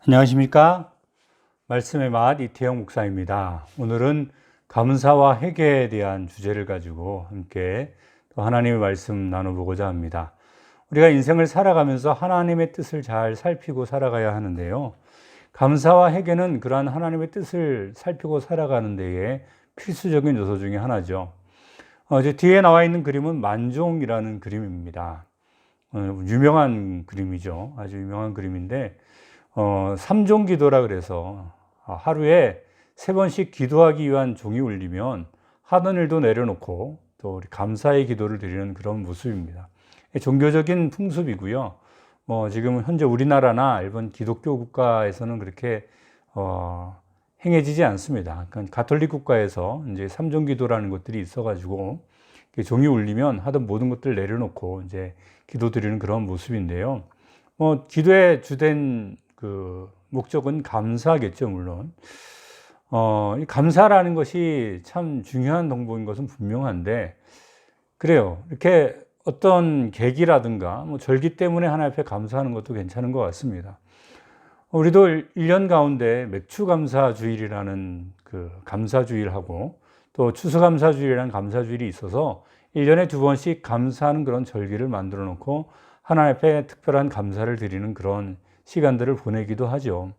안녕하십니까? 말씀의 맛 이태영 목사입니다. 오늘은 감사와 회개에 대한 주제를 가지고 함께 또 하나님의 말씀 나눠보고자 합니다. 우리가 인생을 살아가면서 하나님의 뜻을 잘 살피고 살아가야 하는데요. 감사와 회개는 그러한 하나님의 뜻을 살피고 살아가는 데에 필수적인 요소 중에 하나죠. 제 뒤에 나와 있는 그림은 만종이라는 그림입니다. 유명한 그림이죠. 아주 유명한 그림인데 삼종 기도라 그래서 하루에 3번씩 기도하기 위한 종이 울리면 하던 일도 내려놓고 또 우리 감사의 기도를 드리는 그런 모습입니다. 종교적인 풍습이고요. 지금 현재 우리나라나 일본 기독교 국가에서는 그렇게 행해지지 않습니다. 그러니까 가톨릭 국가에서 이제 삼종 기도라는 것들이 있어가지고 종이 울리면 하던 모든 것들을 내려놓고 이제 기도 드리는 그런 모습인데요. 기도의 주된 그 목적은 감사겠죠, 물론. 이 감사라는 것이 참 중요한 덕목인 것은 분명한데, 그래요. 이렇게 어떤 계기라든가, 절기 때문에 하나님 앞에 감사하는 것도 괜찮은 것 같습니다. 우리도 1년 가운데 맥추감사주일이라는 그 감사주일하고 또 추수감사주일이라는 감사주일이 있어서 1년에 2번씩 감사하는 그런 절기를 만들어 놓고 하나님 앞에 특별한 감사를 드리는 그런 시간들을 보내기도 하죠.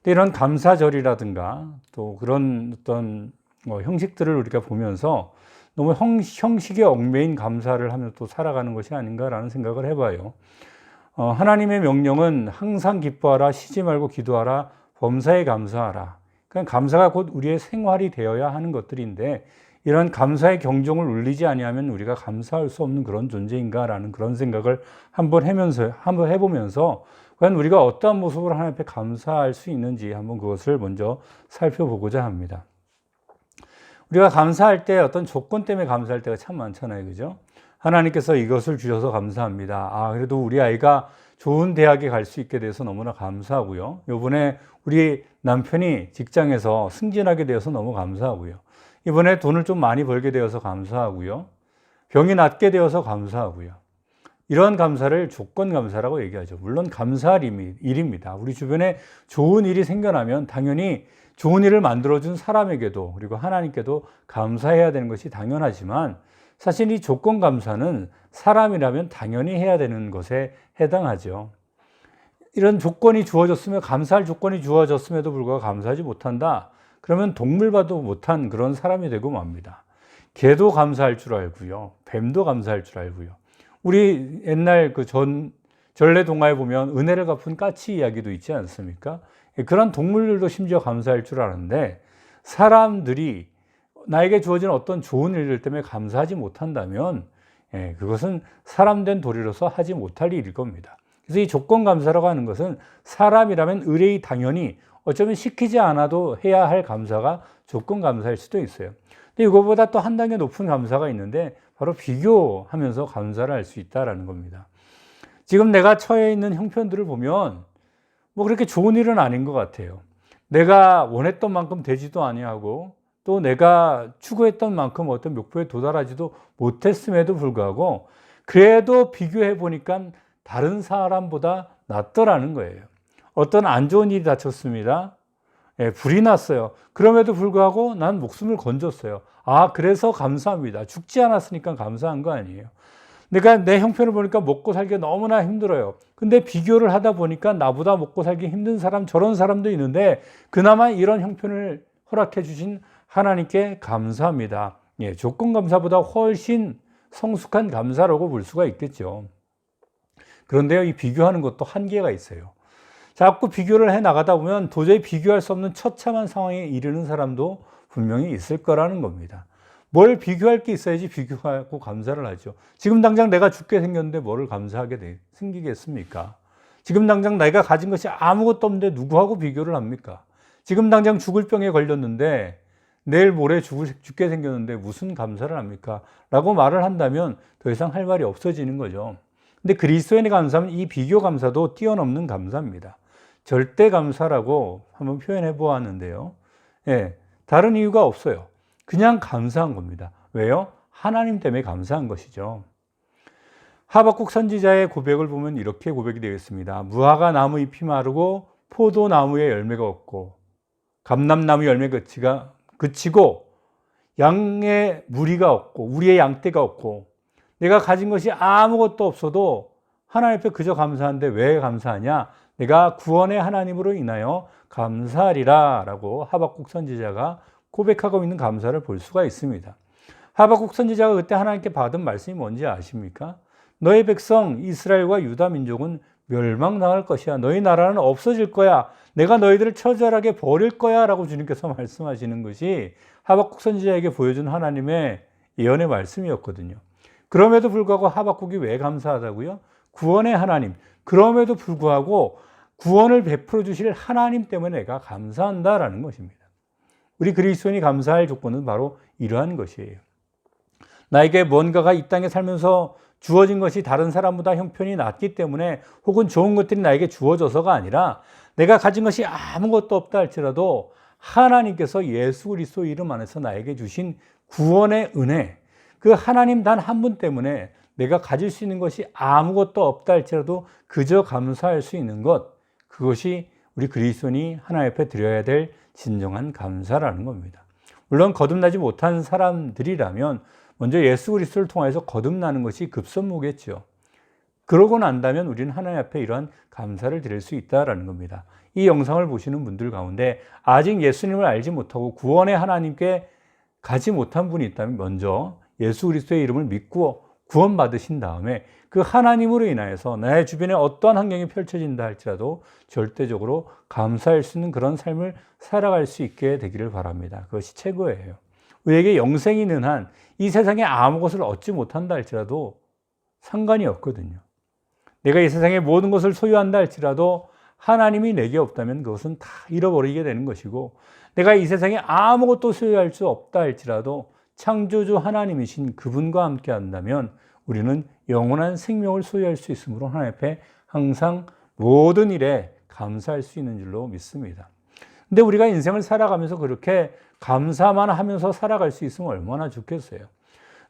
근데 이런 감사절이라든가 또 그런 어떤 형식들을 우리가 보면서 너무 형식에 얽매인 감사를 하며 또 살아가는 것이 아닌가라는 생각을 해봐요. 하나님의 명령은 항상 기뻐하라, 쉬지 말고 기도하라, 범사에 감사하라. 그러니까 감사가 곧 우리의 생활이 되어야 하는 것들인데 이런 감사의 경종을 울리지 아니하면 우리가 감사할 수 없는 그런 존재인가라는 그런 생각을 한번 해보면서 과연 우리가 어떠한 모습으로 하나님 앞에 감사할 수 있는지 한번 그것을 먼저 살펴보고자 합니다. 우리가 감사할 때 어떤 조건 때문에 감사할 때가 참 많잖아요. 그죠? 하나님께서 이것을 주셔서 감사합니다. 그래도 우리 아이가 좋은 대학에 갈 수 있게 돼서 너무나 감사하고요. 요번에 우리 남편이 직장에서 승진하게 되어서 너무 감사하고요. 이번에 돈을 좀 많이 벌게 되어서 감사하고요. 병이 낫게 되어서 감사하고요. 이런 감사를 조건 감사라고 얘기하죠. 물론 감사할 일입니다. 우리 주변에 좋은 일이 생겨나면 당연히 좋은 일을 만들어준 사람에게도 그리고 하나님께도 감사해야 되는 것이 당연하지만 사실 이 조건 감사는 사람이라면 당연히 해야 되는 것에 해당하죠. 이런 조건이 주어졌으면 감사할 조건이 주어졌음에도 불구하고 감사하지 못한다. 그러면 동물과도 못한 그런 사람이 되고 맙니다. 개도 감사할 줄 알고요. 뱀도 감사할 줄 알고요. 우리 옛날 그 전래 동화에 보면 은혜를 갚은 까치 이야기도 있지 않습니까? 그런 동물들도 심지어 감사할 줄 아는데 사람들이 나에게 주어진 어떤 좋은 일들 때문에 감사하지 못한다면 그것은 사람된 도리로서 하지 못할 일일 겁니다. 그래서 이 조건 감사라고 하는 것은 사람이라면 의뢰이 당연히 어쩌면 시키지 않아도 해야 할 감사가 조건 감사일 수도 있어요. 근데 이거보다 또 한 단계 높은 감사가 있는데 바로 비교하면서 감사를 할 수 있다는 겁니다. 지금 내가 처해 있는 형편들을 보면 그렇게 좋은 일은 아닌 것 같아요. 내가 원했던 만큼 되지도 아니하고 또 내가 추구했던 만큼 어떤 목표에 도달하지도 못했음에도 불구하고 그래도 비교해 보니까 다른 사람보다 낫더라는 거예요. 어떤 안 좋은 일이 닥쳤습니다. 불이 났어요. 그럼에도 불구하고 난 목숨을 건졌어요. 그래서 감사합니다. 죽지 않았으니까 감사한 거 아니에요. 내가 내 형편을 보니까 먹고 살기 너무나 힘들어요. 근데 비교를 하다 보니까 나보다 먹고 살기 힘든 사람, 저런 사람도 있는데 그나마 이런 형편을 허락해 주신 하나님께 감사합니다. 조건 감사보다 훨씬 성숙한 감사라고 볼 수가 있겠죠. 그런데요, 이 비교하는 것도 한계가 있어요. 자꾸 비교를 해 나가다 보면 도저히 비교할 수 없는 처참한 상황에 이르는 사람도 분명히 있을 거라는 겁니다. 뭘 비교할 게 있어야지 비교하고 감사를 하죠. 지금 당장 내가 죽게 생겼는데 뭐를 감사하게 생기겠습니까? 지금 당장 내가 가진 것이 아무것도 없는데 누구하고 비교를 합니까? 지금 당장 죽을 병에 걸렸는데 내일 모레 죽게 생겼는데 무슨 감사를 합니까? 라고 말을 한다면 더 이상 할 말이 없어지는 거죠. 근데 그리스도인의 감사는 이 비교 감사도 뛰어넘는 감사입니다. 절대 감사라고 한번 표현해 보았는데요. 다른 이유가 없어요. 그냥 감사한 겁니다. 왜요? 하나님 때문에 감사한 것이죠. 하박국 선지자의 고백을 보면 이렇게 고백이 되어 있습니다. 무화과 나무 잎이 마르고 포도나무에 열매가 없고 감람나무 열매가 그치고 양의 무리가 없고 우리의 양떼가 없고 내가 가진 것이 아무것도 없어도 하나님 앞에 그저 감사한데 왜 감사하냐? 내가 구원의 하나님으로 인하여 감사하리라 라고 하박국 선지자가 고백하고 있는 감사를 볼 수가 있습니다. 하박국 선지자가 그때 하나님께 받은 말씀이 뭔지 아십니까? 너의 백성 이스라엘과 유다 민족은 멸망당할 것이야. 너희 나라는 없어질 거야. 내가 너희들을 처절하게 버릴 거야 라고 주님께서 말씀하시는 것이 하박국 선지자에게 보여준 하나님의 예언의 말씀이었거든요. 그럼에도 불구하고 하박국이 왜 감사하다고요? 구원의 하나님, 그럼에도 불구하고 구원을 베풀어 주실 하나님 때문에 내가 감사한다라는 것입니다. 우리 그리스도인이 감사할 조건은 바로 이러한 것이에요. 나에게 뭔가가 이 땅에 살면서 주어진 것이 다른 사람보다 형편이 낮기 때문에 혹은 좋은 것들이 나에게 주어져서가 아니라 내가 가진 것이 아무것도 없다 할지라도 하나님께서 예수 그리스도 이름 안에서 나에게 주신 구원의 은혜, 그 하나님 단 한 분 때문에 내가 가질 수 있는 것이 아무것도 없다 할지라도 그저 감사할 수 있는 것, 그것이 우리 그리스도인이 하나님 앞에 드려야 될 진정한 감사라는 겁니다. 물론 거듭나지 못한 사람들이라면 먼저 예수 그리스도를 통해서 거듭나는 것이 급선무겠죠. 그러고 난다면 우리는 하나님 앞에 이러한 감사를 드릴 수 있다는 겁니다. 이 영상을 보시는 분들 가운데 아직 예수님을 알지 못하고 구원의 하나님께 가지 못한 분이 있다면 먼저 예수 그리스도의 이름을 믿고 구원받으신 다음에 그 하나님으로 인하여서 나의 주변에 어떠한 환경이 펼쳐진다 할지라도 절대적으로 감사할 수 있는 그런 삶을 살아갈 수 있게 되기를 바랍니다. 그것이 최고예요. 우리에게 영생이 있는 한 이 세상에 아무것을 얻지 못한다 할지라도 상관이 없거든요. 내가 이 세상에 모든 것을 소유한다 할지라도 하나님이 내게 없다면 그것은 다 잃어버리게 되는 것이고, 내가 이 세상에 아무것도 소유할 수 없다 할지라도 창조주 하나님이신 그분과 함께 한다면 우리는 영원한 생명을 소유할 수 있으므로 하나님 앞에 항상 모든 일에 감사할 수 있는 줄로 믿습니다. 근데 우리가 인생을 살아가면서 그렇게 감사만 하면서 살아갈 수 있으면 얼마나 좋겠어요.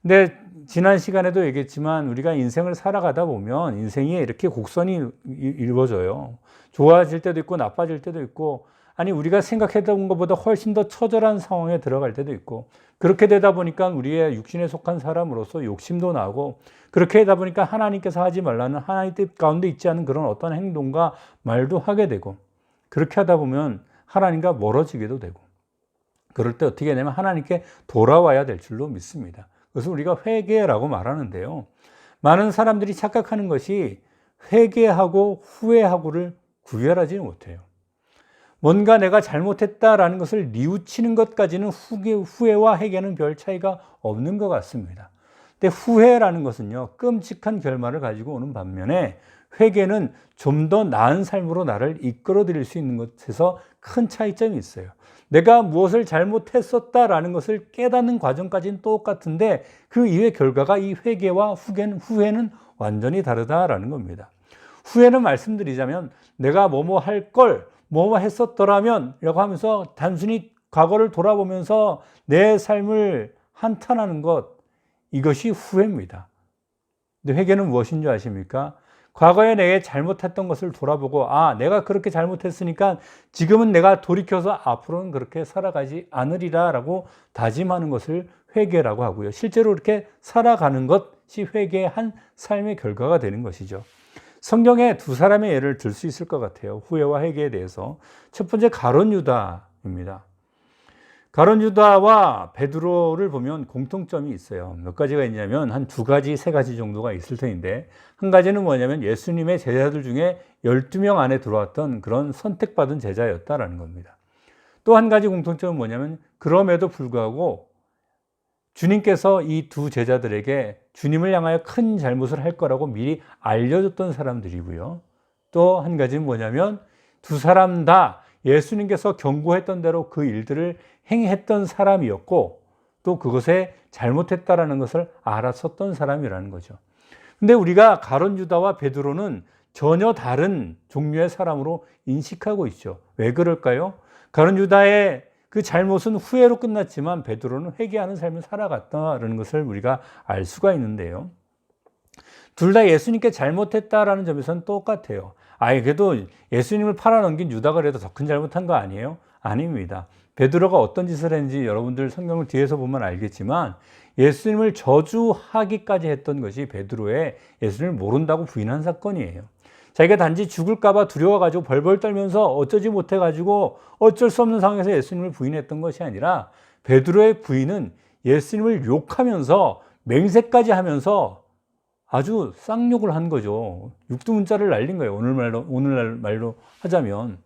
근데 지난 시간에도 얘기했지만 우리가 인생을 살아가다 보면 인생이 이렇게 곡선이 이루어져요. 좋아질 때도 있고 나빠질 때도 있고, 아니 우리가 생각했던 것보다 훨씬 더 처절한 상황에 들어갈 때도 있고, 그렇게 되다 보니까 우리의 육신에 속한 사람으로서 욕심도 나고, 그렇게 하다 보니까 하나님께서 하지 말라는 하나님 뜻 가운데 있지 않은 그런 어떤 행동과 말도 하게 되고, 그렇게 하다 보면 하나님과 멀어지게도 되고, 그럴 때 어떻게 되냐면 하나님께 돌아와야 될 줄로 믿습니다. 그래서 우리가 회개라고 말하는데요, 많은 사람들이 착각하는 것이 회개하고 후회하고를 구별하지 못해요. 뭔가 내가 잘못했다라는 것을 뉘우치는 것까지는 후회와 회개는 별 차이가 없는 것 같습니다. 근데 후회라는 것은요, 끔찍한 결말을 가지고 오는 반면에 회개는 좀 더 나은 삶으로 나를 이끌어 드릴 수 있는 것에서 큰 차이점이 있어요. 내가 무엇을 잘못했었다라는 것을 깨닫는 과정까지는 똑같은데 그 이후의 결과가 이 회개와 후회는 완전히 다르다라는 겁니다. 후회는 말씀드리자면 내가 뭐뭐 할 걸, 뭐뭐 했었더라면 이라고 하면서 단순히 과거를 돌아보면서 내 삶을 한탄하는 것, 이것이 후회입니다. 근데 회개는 무엇인 줄 아십니까? 과거에 내가 잘못했던 것을 돌아보고, 내가 그렇게 잘못했으니까 지금은 내가 돌이켜서 앞으로는 그렇게 살아가지 않으리라 라고 다짐하는 것을 회개라고 하고요. 실제로 이렇게 살아가는 것이 회개의 한 삶의 결과가 되는 것이죠. 성경에 두 사람의 예를 들 수 있을 것 같아요. 후회와 회개에 대해서. 첫 번째, 가룟 유다입니다. 가룟 유다와 베드로를 보면 공통점이 있어요. 몇 가지가 있냐면 한 두 가지, 세 가지 정도가 있을 텐데, 한 가지는 뭐냐면 예수님의 제자들 중에 12명 안에 들어왔던 그런 선택받은 제자였다라는 겁니다. 또 한 가지 공통점은 뭐냐면 그럼에도 불구하고 주님께서 이 두 제자들에게 주님을 향하여 큰 잘못을 할 거라고 미리 알려줬던 사람들이고요. 또 한 가지는 뭐냐면 두 사람 다 예수님께서 경고했던 대로 그 일들을 행했던 사람이었고, 또 그것에 잘못했다라는 것을 알았었던 사람이라는 거죠. 근데 우리가 가룟 유다와 베드로는 전혀 다른 종류의 사람으로 인식하고 있죠. 왜 그럴까요? 가룟 유다의 그 잘못은 후회로 끝났지만 베드로는 회개하는 삶을 살아갔다는 것을 우리가 알 수가 있는데요. 둘 다 예수님께 잘못했다라는 점에서는 똑같아요. 아예 그래도 예수님을 팔아넘긴 유다가 그래도 더 큰 잘못한 거 아니에요? 아닙니다. 베드로가 어떤 짓을 했는지 여러분들 성경을 뒤에서 보면 알겠지만 예수님을 저주하기까지 했던 것이 베드로의 예수님을 모른다고 부인한 사건이에요. 자기가 단지 죽을까 봐 두려워가지고 벌벌 떨면서 어쩌지 못해가지고 어쩔 수 없는 상황에서 예수님을 부인했던 것이 아니라 베드로의 부인은 예수님을 욕하면서 맹세까지 하면서 아주 쌍욕을 한 거죠. 육두문자를 날린 거예요. 오늘날 말로 하자면.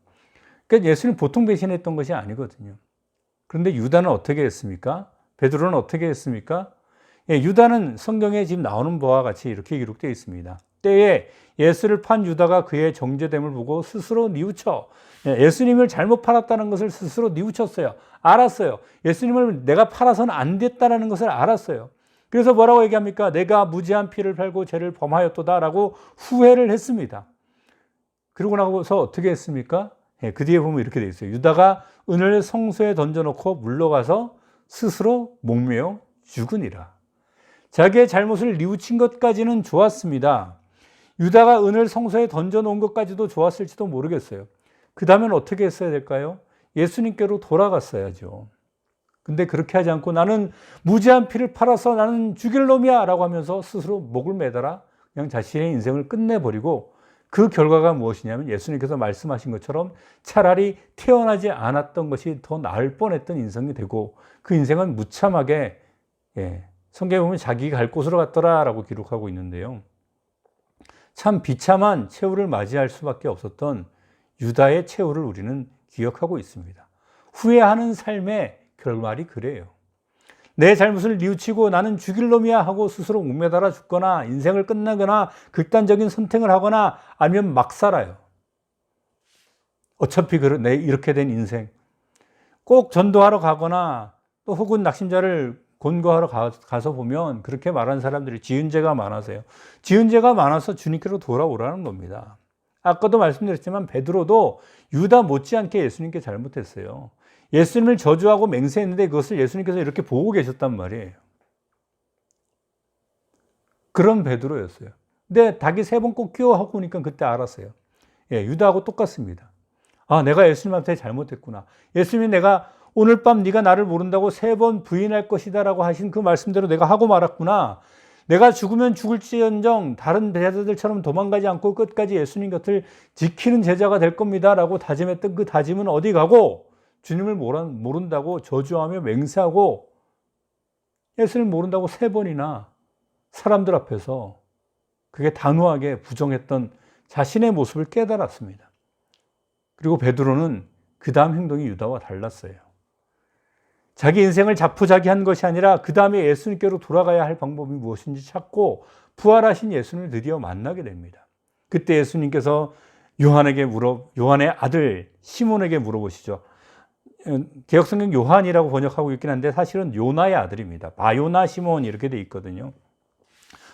그러니까 예수님 보통 배신했던 것이 아니거든요. 그런데 유다는 어떻게 했습니까? 베드로는 어떻게 했습니까? 예, 유다는 성경에 지금 나오는 바와 같이 이렇게 기록되어 있습니다. 때에 예수를 판 유다가 그의 정죄됨을 보고 스스로 뉘우쳐, 예수님을 잘못 팔았다는 것을 스스로 뉘우쳤어요. 알았어요. 예수님을 내가 팔아서는 안 됐다는 것을 알았어요. 그래서 뭐라고 얘기합니까? 내가 무지한 피를 팔고 죄를 범하였도다라고 후회를 했습니다. 그러고 나서 어떻게 했습니까? 예, 그 뒤에 보면 이렇게 되어 있어요. 유다가 은을 성소에 던져놓고 물러가서 스스로 목매어 죽으니라. 자기의 잘못을 뉘우친 것까지는 좋았습니다. 유다가 은을 성소에 던져놓은 것까지도 좋았을지도 모르겠어요. 그 다음엔 어떻게 했어야 될까요? 예수님께로 돌아갔어야죠. 근데 그렇게 하지 않고 나는 무지한 피를 팔아서 나는 죽일 놈이야 라고 하면서 스스로 목을 매달아 그냥 자신의 인생을 끝내버리고 그 결과가 무엇이냐면 예수님께서 말씀하신 것처럼 차라리 태어나지 않았던 것이 더 나을 뻔했던 인생이 되고 그 인생은 무참하게 성경에 보면 자기 갈 곳으로 갔더라 라고 기록하고 있는데요. 참 비참한 최후를 맞이할 수밖에 없었던 유다의 최후를 우리는 기억하고 있습니다. 후회하는 삶의 결말이 그래요. 내 잘못을 뉘우치고 나는 죽일 놈이야 하고 스스로 목매달아 죽거나 인생을 끝나거나 극단적인 선택을 하거나 아니면 막 살아요. 어차피 이렇게 된 인생. 꼭 전도하러 가거나 또 혹은 낙심자를 권고하러 가서 보면 그렇게 말하는 사람들이 지은 죄가 많아서요. 지은 죄가 많아서 주님께로 돌아오라는 겁니다. 아까도 말씀드렸지만 베드로도 유다 못지않게 예수님께 잘못했어요. 예수님을 저주하고 맹세했는데 그것을 예수님께서 이렇게 보고 계셨단 말이에요. 그런 베드로였어요. 근데 닭이 3번 꼭 끼워 하고 오니까 그때 알았어요. 예, 유다하고 똑같습니다. 아, 내가 예수님한테 잘못했구나. 예수님이 내가 오늘 밤 네가 나를 모른다고 3번 부인할 것이다 라고 하신 그 말씀대로 내가 하고 말았구나. 내가 죽으면 죽을지언정 다른 제자들처럼 도망가지 않고 끝까지 예수님 곁을 지키는 제자가 될 겁니다 라고 다짐했던 그 다짐은 어디 가고 주님을 모른다고 저주하며 맹세하고 예수님을 모른다고 3번이나 사람들 앞에서 그게 단호하게 부정했던 자신의 모습을 깨달았습니다. 그리고 베드로는 그 다음 행동이 유다와 달랐어요. 자기 인생을 자포자기한 것이 아니라 그 다음에 예수님께로 돌아가야 할 방법이 무엇인지 찾고 부활하신 예수님을 드디어 만나게 됩니다. 그때 예수님께서 요한의 아들 시몬에게 물어보시죠. 개역성경 요한이라고 번역하고 있긴 한데 사실은 요나의 아들입니다. 바요나 시몬 이렇게 돼 있거든요.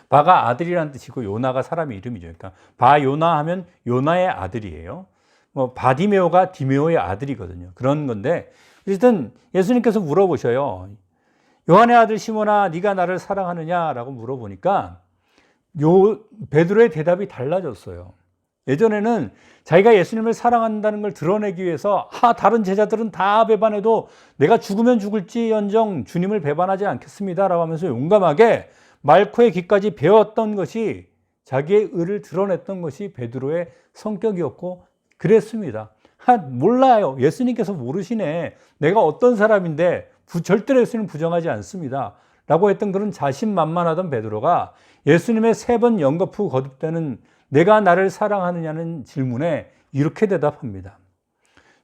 바가 아들이라는 뜻이고 요나가 사람의 이름이죠. 그러니까 바요나 하면 요나의 아들이에요. 바디메오가 디메오의 아들이거든요. 그런 건데 어쨌든 예수님께서 물어보셔요. 요한의 아들 시몬아 네가 나를 사랑하느냐라고 물어보니까 베드로의 대답이 달라졌어요. 예전에는 자기가 예수님을 사랑한다는 걸 드러내기 위해서 다른 제자들은 다 배반해도 내가 죽으면 죽을지언정 주님을 배반하지 않겠습니다라고 하면서 용감하게 말코의 귀까지 베었던 것이 자기의 의를 드러냈던 것이 베드로의 성격이었고 그랬습니다. 몰라요. 예수님께서 모르시네. 내가 어떤 사람인데 절대로 예수님 부정하지 않습니다. 라고 했던 그런 자신만만하던 베드로가 예수님의 3번 연거푸 거듭되는 내가 나를 사랑하느냐는 질문에 이렇게 대답합니다.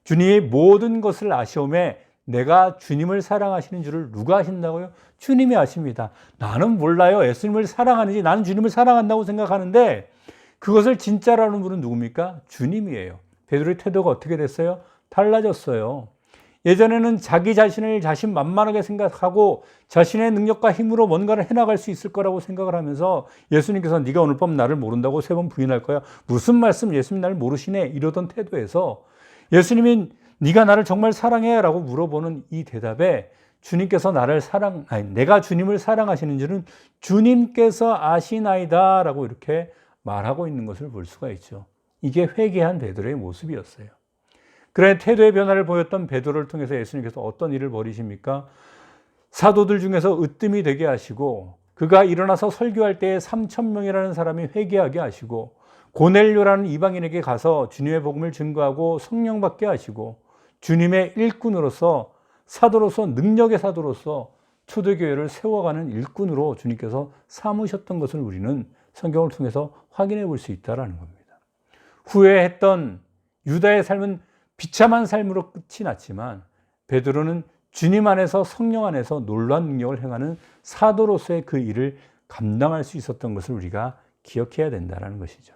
주님이 모든 것을 아시오매 내가 주님을 사랑하시는 줄을 누가 아신다고요? 주님이 아십니다. 나는 몰라요. 예수님을 사랑하는지 나는 주님을 사랑한다고 생각하는데 그것을 진짜라는 분은 누굽니까? 주님이에요. 베드로의 태도가 어떻게 됐어요? 달라졌어요. 예전에는 자기 자신을 자신만만하게 생각하고 자신의 능력과 힘으로 뭔가를 해나갈 수 있을 거라고 생각을 하면서 예수님께서 네가 오늘 밤 나를 모른다고 3번 부인할 거야. 무슨 말씀 예수님 나를 모르시네 이러던 태도에서 예수님이 네가 나를 정말 사랑해 라고 물어보는 이 대답에 주님께서 내가 주님을 사랑하시는 줄은 주님께서 아시나이다 라고 이렇게 말하고 있는 것을 볼 수가 있죠. 이게 회개한 베드로의 모습이었어요. 그런 태도의 변화를 보였던 베드로를 통해서 예수님께서 어떤 일을 벌이십니까? 사도들 중에서 으뜸이 되게 하시고 그가 일어나서 설교할 때에 3,000명이라는 사람이 회개하게 하시고 고넬료라는 이방인에게 가서 주님의 복음을 증거하고 성령 받게 하시고 주님의 일꾼으로서 사도로서 능력의 사도로서 초대교회를 세워가는 일꾼으로 주님께서 삼으셨던 것을 우리는 성경을 통해서 확인해 볼 수 있다는 겁니다. 후에 했던 유다의 삶은 비참한 삶으로 끝이 났지만 베드로는 주님 안에서 성령 안에서 놀라운 능력을 행하는 사도로서의 그 일을 감당할 수 있었던 것을 우리가 기억해야 된다는 것이죠.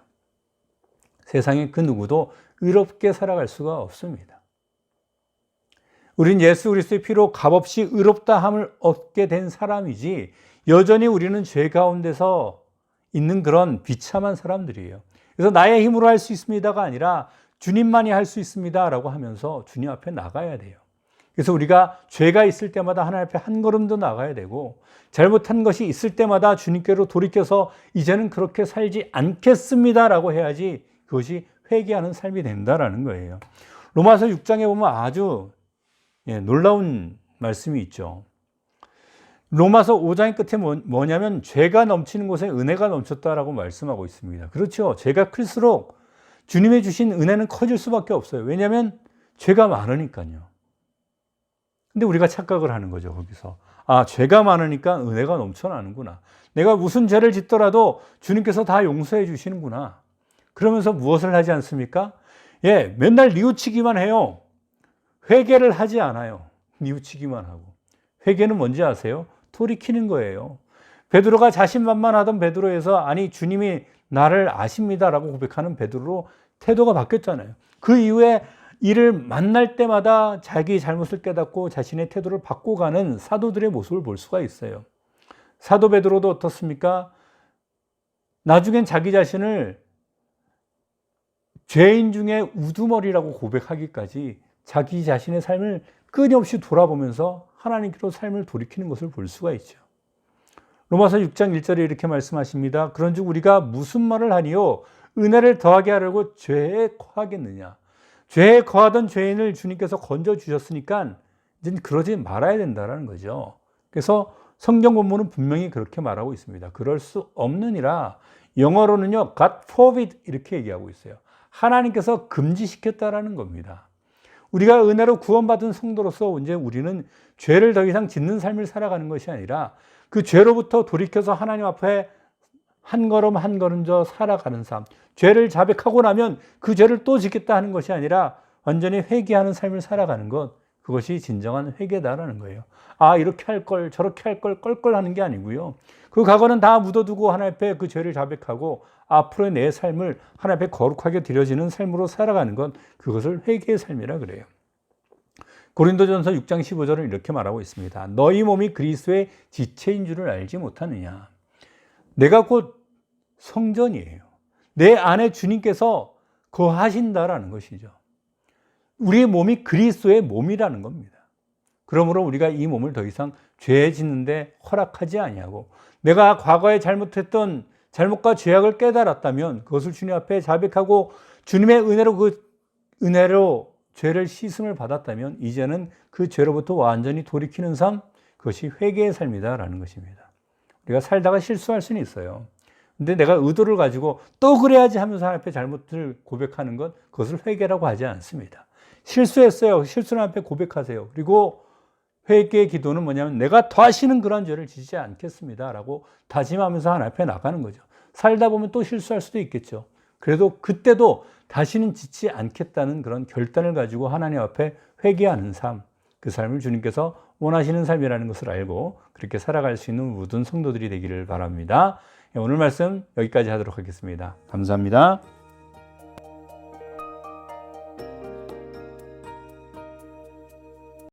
세상에 그 누구도 의롭게 살아갈 수가 없습니다. 우린 예수 그리스도의 피로 값없이 의롭다함을 얻게 된 사람이지 여전히 우리는 죄 가운데서 있는 그런 비참한 사람들이에요. 그래서 나의 힘으로 할 수 있습니다가 아니라 주님만이 할 수 있습니다라고 하면서 주님 앞에 나가야 돼요. 그래서 우리가 죄가 있을 때마다 하나님 앞에 한 걸음 더 나가야 되고 잘못한 것이 있을 때마다 주님께로 돌이켜서 이제는 그렇게 살지 않겠습니다라고 해야지 그것이 회개하는 삶이 된다라는 거예요. 로마서 6장에 보면 아주 놀라운 말씀이 있죠. 로마서 5장의 끝에 뭐냐면 죄가 넘치는 곳에 은혜가 넘쳤다라고 말씀하고 있습니다. 그렇죠. 죄가 클수록 주님의 주신 은혜는 커질 수밖에 없어요. 왜냐하면 죄가 많으니까요. 근데 우리가 착각을 하는 거죠, 거기서. 아, 죄가 많으니까 은혜가 넘쳐나는구나. 내가 무슨 죄를 짓더라도 주님께서 다 용서해 주시는구나. 그러면서 무엇을 하지 않습니까? 맨날 뉘우치기만 해요. 회개를 하지 않아요. 뉘우치기만 하고. 회개는 뭔지 아세요? 돌이키는 거예요. 베드로가 자신만만하던 베드로에서 아니 주님이 나를 아십니다라고 고백하는 베드로로 태도가 바뀌었잖아요. 그 이후에 이를 만날 때마다 자기 잘못을 깨닫고 자신의 태도를 바꿔가는 사도들의 모습을 볼 수가 있어요. 사도 베드로도 어떻습니까? 나중엔 자기 자신을 죄인 중에 우두머리라고 고백하기까지 자기 자신의 삶을 끊임없이 돌아보면서 하나님께로 삶을 돌이키는 것을 볼 수가 있죠. 로마서 6장 1절에 이렇게 말씀하십니다. 그런즉 우리가 무슨 말을 하니요? 은혜를 더하게 하려고 죄에 거하겠느냐? 죄에 거하던 죄인을 주님께서 건져주셨으니까 이제 그러지 말아야 된다는 거죠. 그래서 성경 본문은 분명히 그렇게 말하고 있습니다. 그럴 수 없느니라. 영어로는요, God forbid 이렇게 얘기하고 있어요. 하나님께서 금지시켰다라는 겁니다. 우리가 은혜로 구원받은 성도로서 이제 우리는 죄를 더 이상 짓는 삶을 살아가는 것이 아니라 그 죄로부터 돌이켜서 하나님 앞에 한 걸음 한 걸음 더 살아가는 삶. 죄를 자백하고 나면 그 죄를 또 짓겠다 하는 것이 아니라 완전히 회개하는 삶을 살아가는 것. 그것이 진정한 회개다라는 거예요. 아, 이렇게 할 걸, 저렇게 할 걸, 껄껄 하는 게 아니고요. 그 과거는 다 묻어두고 하나님 앞에 그 죄를 자백하고 앞으로의 내 삶을 하나님 앞에 거룩하게 드려지는 삶으로 살아가는 것. 그것을 회개의 삶이라 그래요. 고린도전서 6장 15절은 이렇게 말하고 있습니다. 너희 몸이 그리스도의 지체인 줄을 알지 못하느냐. 내가 곧 성전이에요. 내 안에 주님께서 거하신다라는 것이죠. 우리의 몸이 그리스도의 몸이라는 겁니다. 그러므로 우리가 이 몸을 더 이상 죄 짓는데 허락하지 아니하고 내가 과거에 잘못했던 잘못과 죄악을 깨달았다면 그것을 주님 앞에 자백하고 주님의 은혜로 죄를 씻음을 받았다면 이제는 그 죄로부터 완전히 돌이키는 삶, 그것이 회개의 삶이다라는 것입니다. 우리가 살다가 실수할 수는 있어요. 근데 내가 의도를 가지고 또 그래야지 하면서 하나님 앞에 잘못을 고백하는 것, 그것을 회개라고 하지 않습니다. 실수했어요. 실수는 앞에 고백하세요. 그리고 회개의 기도는 뭐냐면 내가 다시는 그런 죄를 지지 않겠습니다라고 다짐하면서 하나님 앞에 나가는 거죠. 살다 보면 또 실수할 수도 있겠죠. 그래도 그때도 다시는 짓지 않겠다는 그런 결단을 가지고 하나님 앞에 회개하는 삶, 그 삶을 주님께서 원하시는 삶이라는 것을 알고 그렇게 살아갈 수 있는 모든 성도들이 되기를 바랍니다. 오늘 말씀 여기까지 하도록 하겠습니다. 감사합니다.